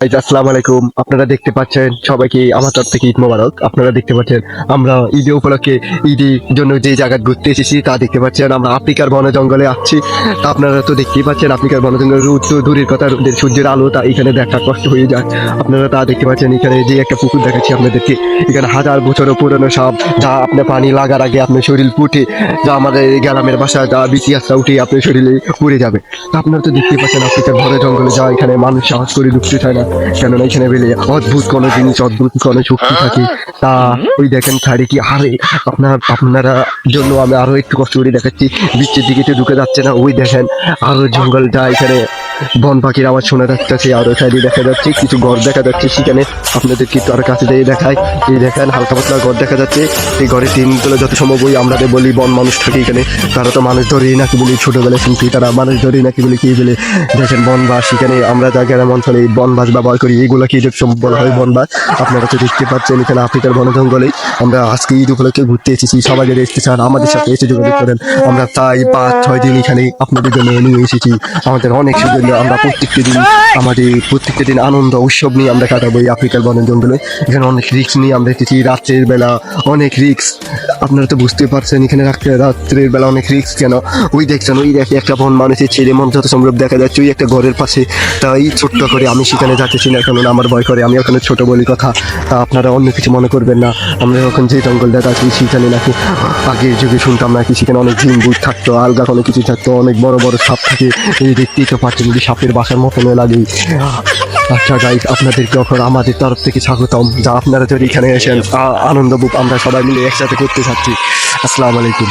আসসালামু আলাইকুম। আপনারা দেখতে পাচ্ছেন, সবাইকে আমার তরফ থেকে ঈদ মোবারক। আপনারা দেখতে পাচ্ছেন আমরা ঈদে উপলক্ষে ঈদের জন্য যে জায়গা ঘুরতে এসেছি তা দেখতে পাচ্ছেন। আমরা আফ্রিকার বন জঙ্গলে আসছি। তা আপনারা তো দেখতেই পাচ্ছেন আফ্রিকার বন জঙ্গলের রোদ তো দূরের কথা, রোদের সূর্যের আলো তা এখানে দেখা কষ্ট হয়ে যায়। আপনারা তা দেখতে পাচ্ছেন, এখানে যে একটা পুকুর দেখাচ্ছি আপনাদেরকে, এখানে হাজার বছরও পুরনো সাপ, যা আপনার পানি লাগার আগে আপনার শরীর ফুটে, যা আমাদের এই গ্রামের বাসা যা বিসিয়াসটা উঠে আপনার শরীরে পুড়ে যাবে। তা আপনারা তো দেখতেই পাচ্ছেন আফ্রিকার বন জঙ্গলে যা এখানে মানুষ সাহস করে ঢুকতে চায় না, কেননা এখানে বেলে অদ্ভুত কোনো জিনিস, অদ্ভুত কোনো শক্তি থাকে। তা ওই দেখেন সাইডে কি আরে আপনারা জন্য আমি আরো একটু কষ্ট করে দেখাচ্ছি। বৃষ্টির দিকে তো ঢুকে যাচ্ছে না, ওই দেখেন আরো জঙ্গলটা, এখানে বন পাখির আওয়াজ শোনা যাচ্ছে। আরো সাইডে দেখা যাচ্ছে কিছু ঘর দেখা যাচ্ছে, সেখানে আপনাদের কিন্তু আরো কাছে দিয়ে দেখায়। এই দেখেন হালকা পাতলা ঘর দেখা যাচ্ছে। এই ঘরের টিনগুলো যত সম্ভব ওই আমরা বলি বন মানুষ থাকে এখানে, তারা তো মানুষ ধরেই নাকি বলি, ছোটবেলায় শুনছি তারা মানুষ ধরেই নাকি বলি কি বলে। দেখেন বনবাস, সেখানে আমরা যা গ্রাম অঞ্চলে বনবাস ব্যবহার করি, এইগুলো কি বলা হয় বনবাস। আপনারা তো দেখতে পাচ্ছেন এখানে আফ্রিকার বন জঙ্গলে আমরা আজকে ঈদ উপলক্ষে ঘুরতে এসেছি। সবাই যদি এসেছে চান আমাদের সাথে এসে যোগাযোগ করেন। আমরা তাই 5-6 দিন এখানে আপনাদের জন্য নিয়ে এসেছি। আমাদের অনেক সুযোগ, আমরা প্রত্যেকটা দিন আনন্দ উৎসব নিয়ে আমরা কাটাবো এই আফ্রিকার বন জঙ্গলে। এখানে অনেক রিস্ক নিয়ে আমরা এসেছি, রাত্রের বেলা অনেক রিস্ক। আপনারা তো বুঝতে পারছেন এখানে রাত্রের বেলা অনেক রিস্ক কেন। ওই দেখছেন, ওই দেখে একটা বন মানুষের ছেলে মন যত সম্ভব দেখা যাচ্ছে ওই একটা ঘরের পাশে। তাই ছোট্ট করে আমি সেখানে যাচ্ছি না, কারণ আমার ভয় করে, আমি ওখানে ছোট বলি কথা। তা আপনারা অন্য কিছু মনে করবেন না। আমরা এখন যে জঙ্গলটা আছি সেখানে নাকি আগের যুগে শুনতাম নাকি সেখানে অনেক জিন ভূত থাকতো, আলগা কোনো কিছু থাকতো, অনেক বড় বড় সাপ থাকে। এই দেখতেই তো পাচ্ছেন যদি সাপের বাসার মতনও লাগে। আচ্ছা গাইস, আপনাদেরকে এখন আমাদের তরফ থেকে স্বাগতম। যা আপনারা যদি এখানে এসেন আনন্দ বুক আমরা সবাই মিলে একসাথে করতে চাচ্ছি। আসসালামু আলাইকুম।